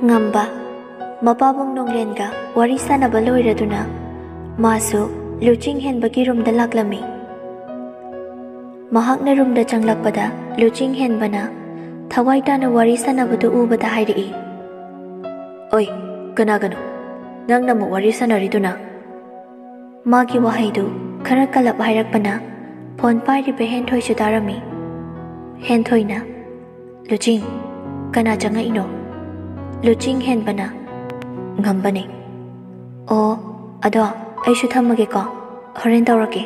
ngamba mapabong nonglenga wari sanaba loiraduna masu luching henbagi rumda laklami mahakna rumda changlakpada luching henbana thawai tana wari sanabadu ubada hairi oi kanagano nangna mu wari sanariduna magi wahaidu khara kalap hairakpana phone pairibe henthoi chu tarami henthoi na luching kana changa ino luching henbana ngambane o ado aishu thamage ko horen tawrake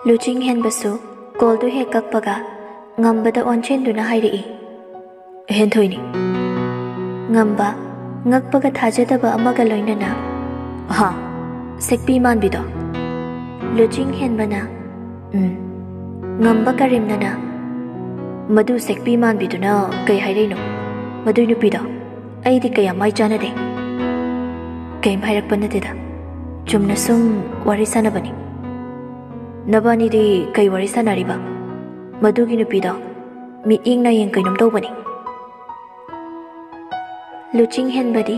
luching henbasu call du he kakpaga ngambada onchen duna hairi henthoi ni ngamba ngakpaga thajadaba amaga loinana ha sekpi manbido luching henbana ngamba karimnana madu sekpi manbiduna kai hairino madu nupido aidi kaya mai chanade kai mairak panatida chumna sum wari sanabani nabani di kai wari sanariba madu gi nupido mi ingna yeng kainom tawbani luching henbadi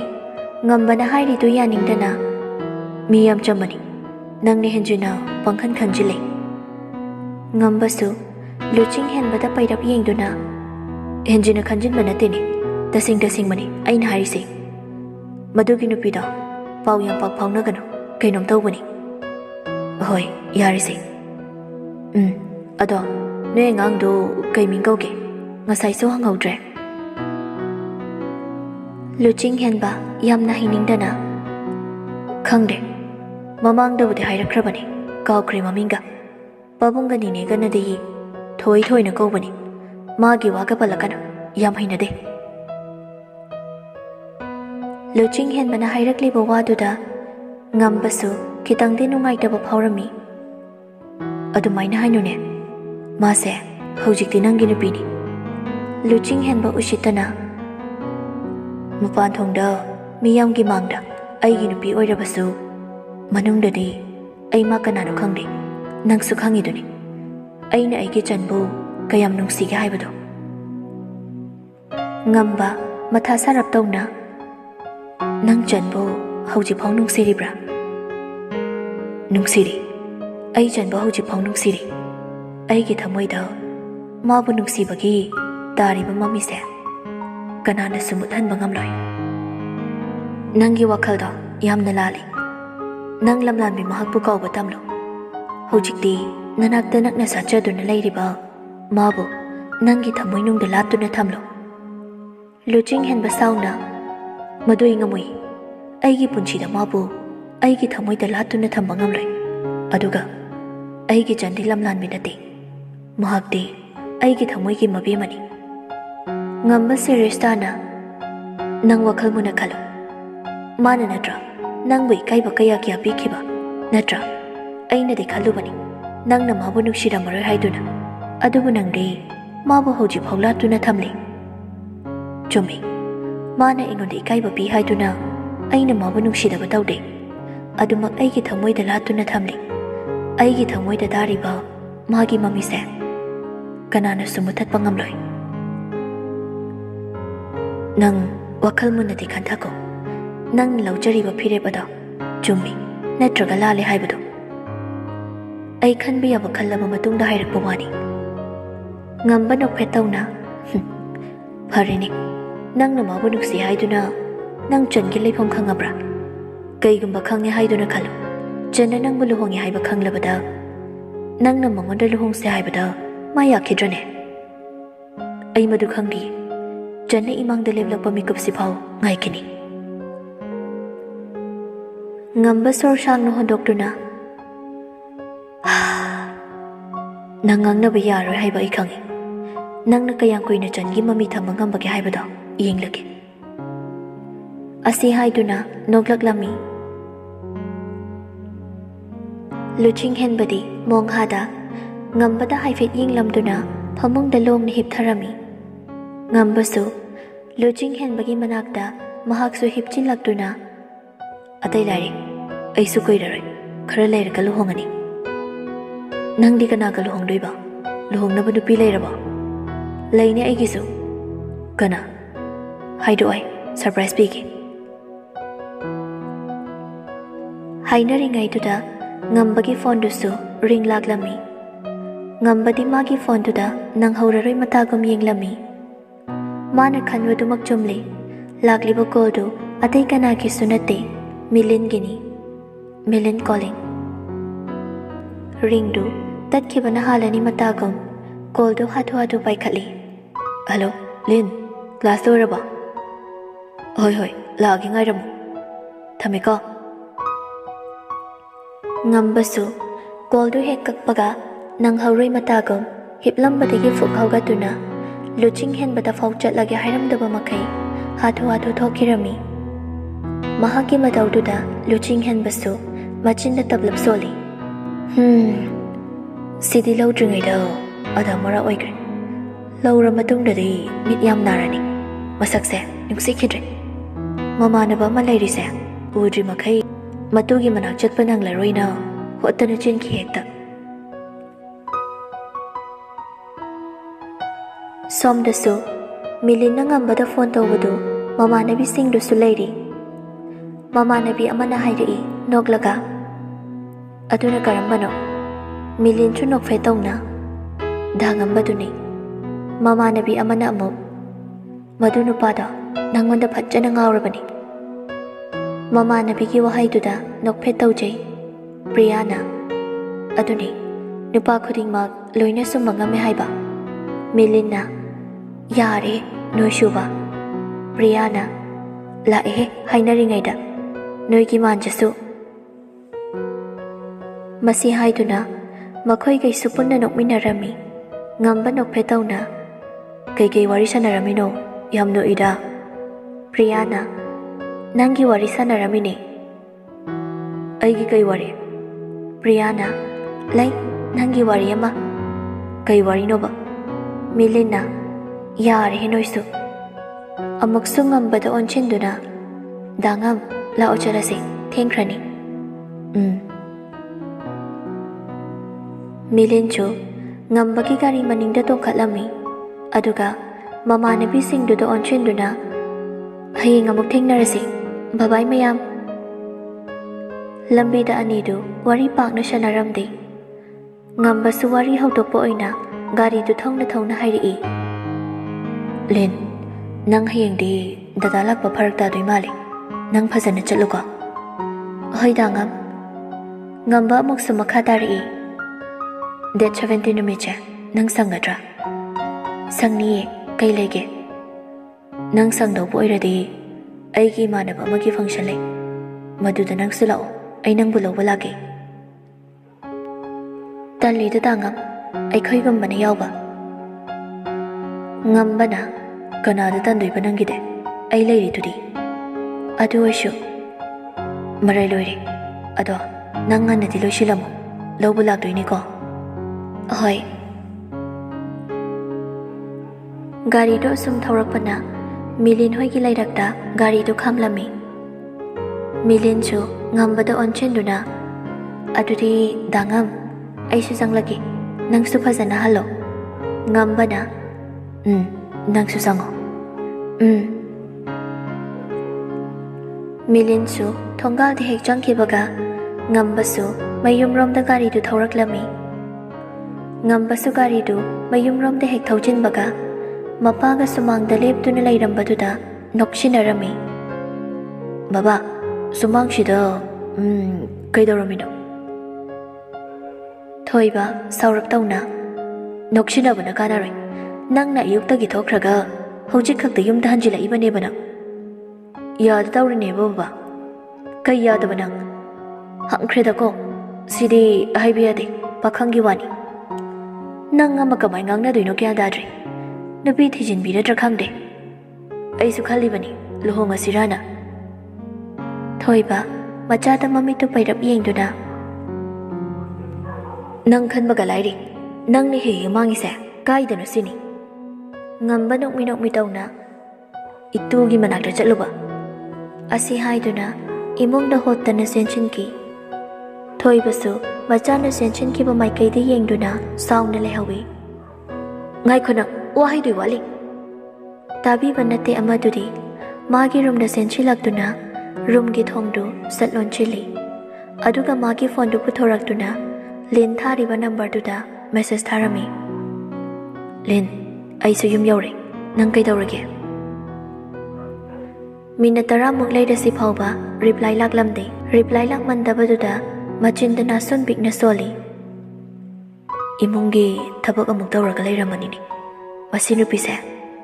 ngambana hairi tu yaningdana mi yam chamani nangni henjuna pangkhan khanjile ngambasu luching henbada pairap yengduna henjina khanjinba nateni tasing mani aina harise madugi nupida pau yam pak phaunagano kainom tawbani hoi yarise ado ne ngangdo kaiming kauge ngasai so hangaudre luching henba yamna hiningdana khangde mamangdabudi hairakrabani kawkhre maminga pabungani ne ganadi thoi na kaubani magi waga palakana yam hainade luching henbana hairakliba waduda ngambasu kitangde nungaitaba phaurami adumaina hainune mase hojikti nangi nupini luching henba ushitana mapan thongda miyamgi mangda aigi nupi oirabasu manungdadi ai ma kanano khangde nangsu khangiduni aina aigi chanbu kayam nungsige haibado ngamba matha sarap tawna nang chanbu hauji phau nungsiribra nungsiri ai chanbu hauji phau nungsiri aigi thamoida mabu nungsibagi tariba mamise kanana sumuthanba ngamloi nangi wakhalda yamna lali nang lamlanbi mahakpu kauba tamlo hojikti nanakta nakna sachaduna leiriba mabu nangi thamoinungda laptuna thamlo luching henba sauna madui ngamui aigi punchida mabu aigi thamoida laptuna thamba ngamloi aduga aigi chandi lamlanbi nate mahakti aigi thamoigi mabemani ngamba serestana nang wakhal muna khalo mana natra nangbu ikaiba kaya kya pikhiba natra aina de khalubani nangna mabu nuksiramaroi haiduna adubu nangde mabu hoji phaulatuna thamle chumi mana ingonde ikaiba pi haiduna aina mabu nuksidaba tawde adumak aigi thamoida latuna thamle aigi thamoida dariba magi mamise kanana sumuthatpa ngamloi nang wakhal munati khanthako nang laujariba phirebada chumi natraga lale haibado ai khanbi aba khallaba matungda hairakpa wani ngamba nokphetawna pharini nangna mabu nuksi haiduna nang changi leifam khangabra kaigumba khange haiduna khalo channa nangbu luhongi haiba khanglabada nangna mangonda luhongse haibada maya khidrane ai madu khangdi channa imangda leblakpa mikap sipau ngaikini ngamba sor sang no hondoktuna nang ngangnaba yaroi haiba ai khangi nangna kayang koina changi mami thamba ngambage haibada yenglage asi haiduna noglaklami luching henbadi monghada ngambada haifet yinglamduna phamungda longna hiptharami ngambasu luching henbagi manakta mahaksu hipchinlaktuna atai lari aisu koiraroi khara leiraga luhongani nangdi kanaga luhongdoiba luhongnaba nupi leiraba ꯂꯩꯅꯦ ꯑꯩꯒꯤꯁꯨ ꯀꯅꯥ ꯍꯥꯏꯗꯣꯛꯑꯣꯏ surprise ꯄꯤꯒꯦ ꯍꯥꯏꯅꯔꯤꯉꯩꯗꯨꯗ ꯉꯝꯕꯒꯤ ꯐꯣꯟꯗꯨꯁꯨ ring ꯂꯥꯛꯂꯝꯃꯤ ꯉꯝꯕꯗꯤ ꯃꯥꯒꯤ ꯐꯣꯟꯗꯨꯗ ꯅꯪꯍꯧꯔꯔꯣꯏ ꯃꯇꯥꯒꯨꯝ ꯌꯦꯡꯂꯝꯃꯤ ꯃꯥꯅ ꯈꯟꯕꯗꯨꯃꯛ ꯆꯨꯝꯂꯤ ꯂꯥꯛꯂꯤꯕ ꯀꯣꯜꯗꯨ ꯑꯇꯩ ꯀꯅꯥꯒꯤꯁꯨ ꯅꯠꯇꯦ ꯃꯤꯂꯤꯟꯒꯤꯅꯤ ꯃꯤꯂꯤꯟ ꯀꯣꯂꯤꯡ ꯔꯤꯡꯗꯨ ꯇꯠꯈꯤꯕꯅ ꯍꯥꯜꯂꯅꯤ ꯃꯇꯥꯒꯨꯝ ꯀꯣꯜꯗꯨ ꯍꯥꯊꯨ ꯍꯥꯊꯨ ꯄꯥꯏꯈꯠꯂꯤ ꯍꯜꯂꯣ ꯂꯤꯟ ꯀ꯭ꯂꯥꯁ ꯂꯣꯏꯔꯕꯣ ꯍꯣꯏ ꯍꯣꯏ ꯂꯥꯛꯑꯒꯦ ꯉꯥꯏꯔꯝꯃꯨ ꯊꯝꯃꯦꯀꯣ ꯉꯝꯕꯁꯨ ꯀꯣꯜꯗꯨ ꯍꯦꯛ ꯀꯛꯄꯒ ꯅꯪꯍꯧꯔꯣꯏ ꯃꯇꯥꯒꯨꯝ ꯍꯤꯞꯂꯝꯕꯗꯒꯤ ꯐꯨꯛ ꯍꯧꯒꯠꯇꯨꯅ ꯂꯨꯆꯤꯡ ꯍꯦꯟꯕꯗ ꯐꯥꯎ ꯆꯠꯂꯒꯦ ꯍꯥꯏꯔꯝꯗꯕ ꯃꯈꯩ ꯍꯥꯊꯨ ꯍꯥꯊꯨ ꯊꯣꯛꯈꯤꯔꯝꯃꯤ ꯃꯍꯥꯛꯀꯤ ꯃꯇꯧꯗꯨꯗ ꯂꯨꯆꯤꯡ ꯍꯦꯟꯕꯁꯨ ꯃꯆꯤꯟꯗ ꯇꯞꯂꯞ ꯁꯣꯜꯂꯤ ꯁꯤꯗꯤ ꯂꯧꯗ꯭ꯔꯤꯉꯩꯗ ꯑꯗ ꯃꯔꯥ ꯑꯣꯏꯈ꯭ꯔꯦ ꯂꯧꯔ ꯃꯇꯨꯡꯗꯗꯤ ꯃꯤꯠ ꯌꯥꯝ ꯅꯥꯔꯅꯤ ꯃꯁꯛꯁꯦ ꯅꯨꯡꯁꯤꯈꯤꯗ꯭ꯔꯦ ꯃꯃꯥꯟꯅꯕ ꯑꯃ ꯂꯩꯔꯤꯁꯦ ꯎꯗ꯭ꯔꯤ ꯃꯈꯩ ꯃꯇꯨꯒꯤ ꯃꯅꯥꯛ ꯆꯠꯄ ꯅꯪꯂꯔꯣꯏꯅ ꯍꯣꯠꯇꯅ ꯆꯦꯟꯈꯤ ꯍꯦꯛꯇ ꯁꯣꯝꯗꯁꯨ ꯃꯤꯂꯤꯟꯅ ꯉꯝꯕꯗ ꯐꯣꯟ ꯇꯧꯕꯗꯨ ꯃꯃꯥꯟꯅꯕꯤꯁꯤꯡꯗꯨꯁꯨ ꯂꯩꯔꯤ ꯃꯃꯥꯟꯅꯕꯤ ꯑꯃꯅ ꯍꯥꯏꯔꯛꯏ ꯅꯣꯛꯂꯒ ꯑꯗꯨꯅ ꯀꯔꯝꯕꯅꯣ ꯃꯤꯂꯤꯟꯁꯨ ꯅꯣꯛꯐꯦꯠ ꯇꯧꯅ ꯗꯥꯉꯝꯕꯗꯨꯅꯤ ꯃꯃꯥꯟꯅꯕꯤ ꯑꯃꯅ ꯑꯃꯨꯛ ꯃꯗꯨ ꯅꯨꯄꯥꯗꯣ ꯅꯪꯉꯣꯟꯗ ꯐꯖꯅ ꯉꯥꯎꯔꯕꯅꯤ ꯃꯃꯥꯟꯅꯕꯤꯒꯤ ꯋꯥꯍꯩꯗꯨꯗ ꯅꯣꯛꯐꯦꯠ ꯇꯧꯖꯩ ꯄ꯭ꯔꯤꯌꯥꯅ ꯑꯗꯨꯅꯤ ꯅꯨꯄꯥ ꯈꯨꯗꯤꯡꯃꯛ ꯂꯣꯏꯅ ꯁꯨꯝꯕ ꯉꯝꯃꯦ ꯍꯥꯏꯕ ꯃꯤꯂꯤꯟꯅ ꯌꯥꯔꯦ ꯅꯣꯏꯁꯨꯕ ꯄ꯭ꯔꯤꯌꯥꯅ ꯂꯥꯛꯑꯦ ꯍꯥꯏꯅꯔꯤꯉꯩꯗ ꯅꯣꯏꯒꯤ ꯃꯥꯟꯖꯁꯨ ꯃꯁꯤ ꯍꯥꯏꯗꯨꯅ ꯃꯈꯣꯏꯒꯩꯁꯨ ꯄꯨꯟꯅ ꯅꯣꯛꯃꯤꯟꯅꯔꯝꯃꯤ ꯉꯝꯕ ꯅꯣꯛꯐꯦꯠ ꯇꯧꯅ ꯀꯩꯀꯩ ꯋꯥꯔꯤ ꯁꯥꯟꯅꯔꯝꯃꯤꯅꯣ ꯌꯥꯝ ꯅꯣꯛꯏꯗ ꯄ꯭ꯔꯤꯌꯥꯅ ꯅꯪꯒꯤ ꯋꯥꯔꯤ ꯁꯥꯟꯅꯔꯝꯃꯤꯅꯦ ꯑꯩꯒꯤ ꯀꯩ ꯋꯥꯔꯤ ꯄ꯭ꯔꯤꯌꯥꯅ ꯂꯩ ꯅꯪꯒꯤ ꯋꯥꯔꯤ ꯑꯃ ꯀꯩ ꯋꯥꯔꯤꯅꯣꯕ ꯃꯤꯂꯤꯟꯅ ꯌꯥꯔꯦ ꯅꯣꯏꯁꯨ ꯑꯃꯨꯛꯁꯨ ꯉꯝꯕꯗ ꯑꯣꯟꯁꯤꯟꯗꯨꯅ ꯗꯥꯉꯝ ꯂꯥꯛꯑꯣ ꯆꯠꯂꯁꯤ ꯊꯦꯡꯈ꯭ꯔꯅꯤ ꯃꯤꯂꯤꯟꯁꯨ ꯉꯝꯕꯒꯤ ꯒꯥꯔꯤ ꯃꯅꯤꯡꯗ ꯇꯣꯡꯈꯠꯂꯝꯃꯤ ꯑꯗꯨꯒ ꯃꯃꯥꯟꯅꯕꯤꯁꯤꯡꯗꯨꯗ ꯑꯣꯟꯁꯤꯟꯗꯨꯅ ꯍꯌꯦꯡ ꯑꯃꯨꯛ ꯊꯦꯡꯅꯔꯁꯤ ꯕꯕꯥꯏ ꯃꯌꯥꯝ ꯂꯝꯕꯤꯗ ꯑꯅꯤꯗꯨ ꯋꯥꯔꯤ ꯄꯥꯛꯅ ꯁꯥꯟꯅꯔꯝꯗꯦ ꯉꯝꯕꯁꯨ ꯋꯥꯔꯤ ꯍꯧꯗꯣꯛꯄ ꯑꯣꯏꯅ ꯒꯥꯔꯤꯗꯨ ꯊꯧꯅ ꯊꯧꯅ ꯍꯥꯏꯔꯛꯏ ꯂꯤꯟ ꯅꯪ ꯍꯌꯦꯡꯗꯤ ꯗꯗꯥ ꯂꯥꯛꯄ ꯐꯔꯛ ꯇꯥꯗꯣꯏ ꯃꯥꯜꯂꯤ ꯅꯪ ꯐꯖꯅ ꯆꯠꯂꯨꯀꯣ ꯍꯣꯏ ꯗꯥꯉꯝ ꯉꯝꯕ ꯑꯃꯨꯛꯁꯨ ꯃꯈꯥ ꯇꯥꯔꯛꯏ ꯗꯦꯠ 17 ꯅꯨꯃꯤꯠꯁꯦ ꯅꯪ ꯁꯪꯒꯗ꯭ꯔꯥ ꯁꯪꯅꯤꯌꯦ ꯀꯩ ꯂꯩꯒꯦ ꯅꯪ ꯁꯪꯗꯧꯕ ꯑꯣꯏꯔꯗꯤ ꯑꯩꯒꯤ ꯏꯃꯥꯟꯅꯕ ꯑꯃꯒꯤ ꯐꯪꯁꯟ ꯂꯩ ꯃꯗꯨꯗ ꯅꯪꯁꯨ ꯂꯥꯛꯑꯣ ꯑꯩ ꯅꯪꯕꯨ ꯂꯧꯕ ꯂꯥꯛꯀꯦ ꯇꯜꯂꯤꯗ ꯗꯥꯉꯝ ꯑꯩꯈꯣꯏꯒꯨꯝꯕꯅ ꯌꯥꯎꯕ ꯉꯝꯕꯅ ꯀꯅꯥꯗ ꯇꯟꯗꯣꯏꯕ ꯅꯪꯒꯤꯗꯤ ꯑꯩ ꯂꯩꯔꯤꯗꯨꯗꯤ ꯑꯗꯨ ꯑꯣꯏꯁꯨ ꯃꯔꯩ ꯂꯣꯏꯔꯦ ꯑꯗꯣ ꯅꯪ ꯉꯟꯅꯗꯤ ꯂꯣꯏꯁꯤꯜꯂꯝꯃꯣ ꯂꯧꯕ ꯂꯥꯛꯇꯣꯏꯅꯤꯀꯣ ꯍꯣꯏ ꯒꯥꯔꯤꯗꯣ ꯑꯁꯨꯝ ꯊꯧꯔꯛꯄꯅ ꯃꯤꯂꯤꯟ ꯍꯣꯏꯒꯤ ꯂꯩꯔꯛꯇ ꯒꯥꯔꯤꯗꯨ ꯈꯥꯝꯂꯝꯃꯤ ꯃꯤꯂꯤꯟꯁꯨ ꯉꯝꯕꯗ ꯑꯣꯟꯁꯤꯟꯗꯨꯅ ꯑꯗꯨꯗꯤ ꯗꯥꯉꯝ ꯑꯩꯁꯨ ꯆꯪꯂꯒꯦ ꯅꯪꯁꯨ ꯐꯖꯅ ꯍꯜꯂꯣ ꯉꯝꯕꯅ ꯅꯪꯁꯨ ꯆꯪꯉꯣ ꯃꯤꯂꯤꯟꯁꯨ ꯊꯣꯡꯒꯥꯜꯗ ꯍꯦꯛ ꯆꯪꯈꯤꯕꯒ ꯉꯝꯕꯁꯨ ꯃꯌꯨꯝꯔꯣꯝꯗ ꯒꯥꯔꯤꯗꯨ ꯊꯧꯔꯛꯂꯝꯃꯤ ꯉꯝꯕꯁꯨ ꯒꯥꯔꯤꯗꯨ ꯃꯌꯨꯝꯔꯣꯝꯗ ꯍꯦꯛ ꯊꯧꯖꯤꯟꯕꯒ ꯃꯄꯥꯒ ꯁꯨꯃꯥꯡꯗ ꯂꯦꯞꯇꯨꯅ ꯂꯩꯔꯝꯕꯗꯨꯗ ꯅꯣꯛꯁꯤꯟꯅꯔꯝꯃꯤ ꯕꯕꯥ ꯁꯨꯃꯥꯡꯁꯤꯗ ꯀꯩꯗꯧꯔꯝꯃꯤꯅꯣ ꯊꯣꯏꯕ ꯁꯥꯎꯔꯞ ꯇꯧꯅ ꯅꯣꯛꯁꯤꯟꯅꯕꯅ ꯀꯥꯟꯅꯔꯣꯏ ꯅꯪꯅ ꯑꯌꯨꯛꯇꯒꯤ ꯊꯣꯛꯈ꯭ꯔꯒ ꯍꯧꯖꯤꯛ ꯈꯛꯇ ꯌꯨꯝꯗ ꯍꯟꯖꯤꯜꯂꯛꯏꯕꯅꯦꯕ ꯅꯪ ꯌꯥꯗ ꯇꯧꯔꯤꯅꯦꯕ ꯕꯕꯥ ꯀꯩ ꯌꯥꯗꯕ ꯅꯪ ꯍꯪꯈ꯭ꯔꯦꯗꯀꯣ ꯁꯤꯗꯤ ꯍꯥꯏꯕ ꯌꯥꯗꯦ ꯄꯥꯈꯪꯒꯤ ꯋꯥꯅꯤ ꯅꯪ ꯑꯃ ꯀꯃꯥꯏ ꯉꯥꯡꯅꯗꯣꯏꯅꯣ ꯒ꯭ꯌꯥꯟ ꯇꯥꯗ꯭ꯔꯦ ꯅꯨꯄꯤ ꯊꯤꯖꯤꯟꯕꯤꯔꯗ꯭ꯔꯥ ꯈꯪꯗꯦ ꯑꯩꯁꯨ ꯈꯜꯂꯤꯕꯅꯤ ꯂꯨꯍꯣꯡꯉꯁꯤꯔꯥꯅ ꯊꯣꯏꯕ ꯃꯆꯥꯗ ꯃꯃꯤꯠꯇꯨ ꯄꯩꯔꯞ ꯌꯦꯡꯗꯨꯅ ꯅꯪ ꯈꯟꯕꯒ ꯂꯥꯏꯔꯤ ꯅꯪꯅ ꯍꯦꯛ ꯃꯥꯡꯉꯤꯁꯦ ꯀꯥꯏꯗꯅꯣ ꯁꯤꯅꯤ ꯉꯝꯕ ꯅꯣꯛꯃꯤ ꯅꯣꯛꯃꯤ ꯇꯧꯅ ꯏꯇꯨꯒꯤ ꯃꯅꯥꯛꯇ ꯆꯠꯂꯨꯕ ꯑꯁꯤ ꯍꯥꯏꯗꯨꯅ ꯏꯃꯨꯡꯗ ꯍꯣꯠꯇꯅ ꯆꯦꯟꯁꯤꯟꯈꯤ ꯊꯣꯏꯕꯁꯨ ꯃꯆꯥꯅ ꯆꯦꯟꯁꯤꯟꯈꯤꯕ ꯃꯥꯏꯀꯩꯗ ꯌꯦꯡꯗꯨꯅ ꯁꯥꯎꯅ ꯂꯩꯍꯧꯏ ꯉꯥꯏꯈꯣ ꯅꯪ wahai wali tabi banate amadudi magi room da senchilaktuna room gi thongdu satlon chili aduga magi phone du puthoraktuna Lin thariba number du da message tharami Lin ai su yum yaure nang kai daurage Minute tara muk lai da si phauba reply laklamde reply lakmandaba du da macindana sun bigna soli Imungi thabak amuk dauraga leiramani ni masi nupi se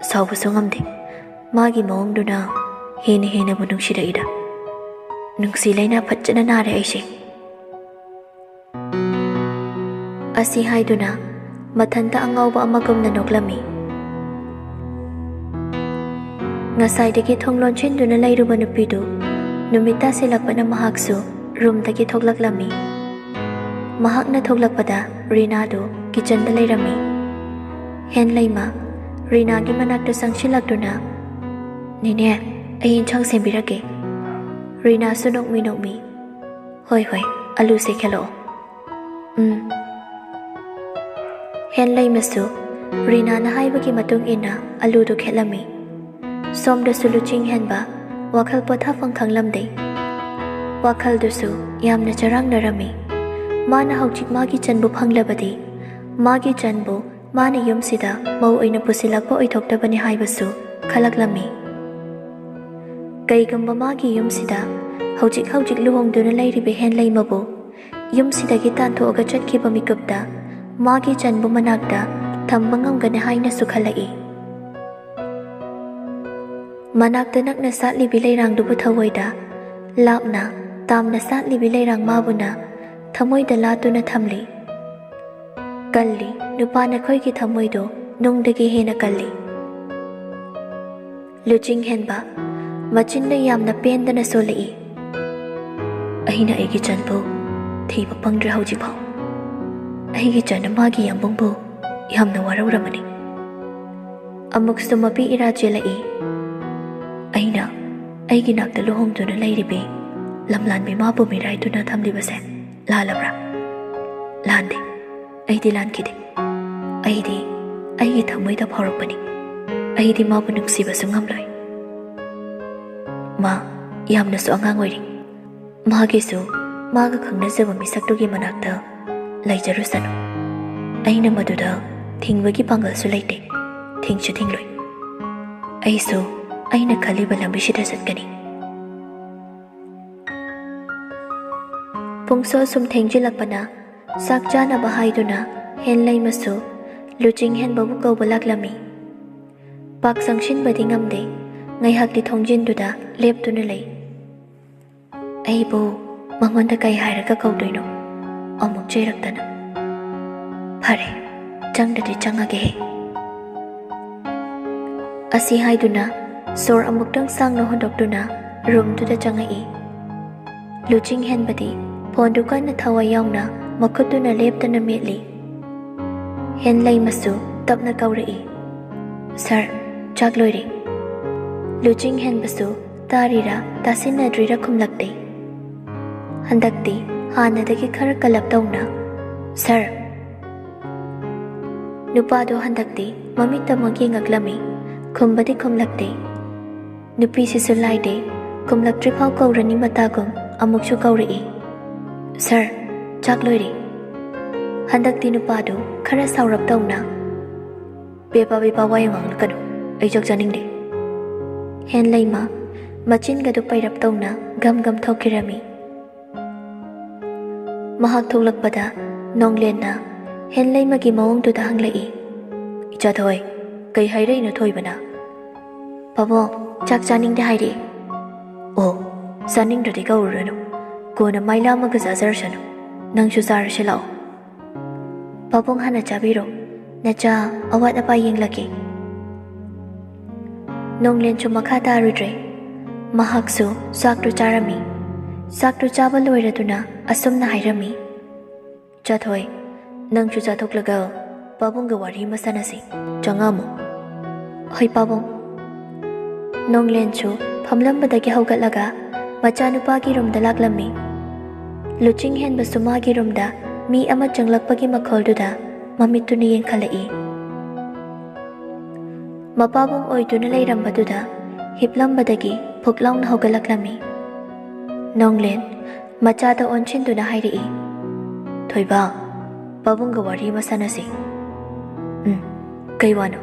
sauba songamde magi mawong du na hene bu nungsida ida nungsi laina phatchana nare aise Asi haiduna mathanta angawba amagumna noklami Ngasai dagi thonglon chinduna leiruba nupidu numita silakpana mahaksu room dagi thoklaklami Mahakna thoklakpada Rina do kitchen da leirami hen leima Rina gi manakta sangchilakduna Nine ai inchang sembirage Rina sunok mi hoi alu se khelo Hen leimasu Rina na haibagi matung ina alu do khelami som da sulu ching hen ba wakhal potha phangkhang lamde wakhal du su yamna charang narami mana hauchik magi chanbu phanglabadi magi chanbu mana yumsida mau oina pusilakpa oithoktabani haibasu khalaklami kaigamba magi yumsida hauchik luhongduna leiribe hen leimabu yumsidagi tanthoga chatkiba mikupta magi chanbu manakta thambangamgane haina sukhalai manakta nakna satli bileirang dubu thawoida lapna tamna satli bileirang mabuna thamoi da latuna thamli kalli nupana khoi ki thamoi do nungdagi hena kalli luching henba machinna yamna pendana solei aina egi chanbu thiba pangdra hauji phau aigi chana magi yambungbu yamna warawramani amuk sumapi ira jelai aina aigi nakta lohongduna leiribe lamlan bi mabu mirai tuna thamli base lalabra lande aidi lankide aigi thamoi da phorokpani aidi mabu nungsiba sungamloi ma yamna su angang oiri magi su maga khangna jaba misaktugi manakta laijarusanu aina maduda thingwagi pangal su leite thingchu thingloi aisu aina khaliba lambi shida satkani pungso sum thengjilakpana sakjana bahaiduna hen leimasu luching hen babu ko balaklami pak sangshin badi ngamde ngai hakti thongjinduda leptuna lei aibo mangonda kai hairaga kaudoino amuk cheraktana phare changdadi changage asi haiduna sor amuktang sangno hondoktuna room tuda changai luching hen badi phone dukan na thawa yauna makutuna leptana metli hen leimasu tapna kaurei sir chakloiri luching hen basu tarira tasina drira khumlakte handakti hanadagi khara kalap tawna sir nupado handakti mamita magi ngaklami khumbadi khumlakte nupi sisu laide khumlaktri phau kaurani matagum amukchu kaurei sir chakloiri handakti nupado khara saurap tawna beba wayang kanu ai jok janingde hen leima machin gadu pairap tawna gam thokirami mahak thoklakpada nonglenna hen leima gi mawong tu da hanglei icha thoi kai hairei na thoibana babo chak chaning de haire o saning de ga urano kona maila maga zazarsanu nangsu sar shilao babong hana chabiro nacha awat apa yenglaki nonglen chu makha tarudre mahaksu saktu charami saktu chaba loiratuna asumna hairami chathoi nangchu chathoklaga babong ga wari masanasi changamo hoi babong nonglen chu phamlambadagi haugatlaga machanupa gi romda laklami luching hen basuma gi romda mi ama changlakpagi makholduda mamituni yengkhalai ꯃꯄꯥꯕꯨꯡ ꯑꯣꯏꯗꯨꯅ ꯂꯩꯔꯝꯕꯗꯨꯗ ꯍꯤꯞꯂꯝꯕꯗꯒꯤ ꯐꯨꯛ ꯂꯥꯎꯅ ꯍꯧꯒꯠꯂꯛꯂꯝꯃꯤ꯫ ꯅꯣꯡꯂꯦꯟ ꯃꯆꯥꯗ ꯑꯣꯟꯁꯤꯟꯗꯨꯅ ꯍꯥꯏꯔꯛꯏ, "ꯊꯣꯏꯕ, ꯄꯥꯕꯨꯡꯒ ꯋꯥꯔꯤ ꯑꯃ ꯁꯥꯟꯅꯁꯤ." "ꯀꯩ ꯋꯥꯅꯣ?"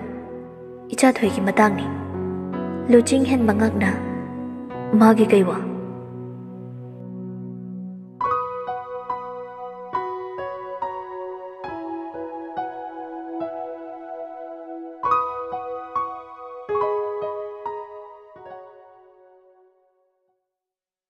"ꯏꯆꯥꯊꯣꯏꯒꯤ ꯃꯇꯥꯡꯅꯤ." ꯂꯨꯆꯤꯡ ꯍꯦꯟꯕ ꯉꯛꯅ, "ꯃꯥꯒꯤ ꯀꯩ ꯋꯥ?"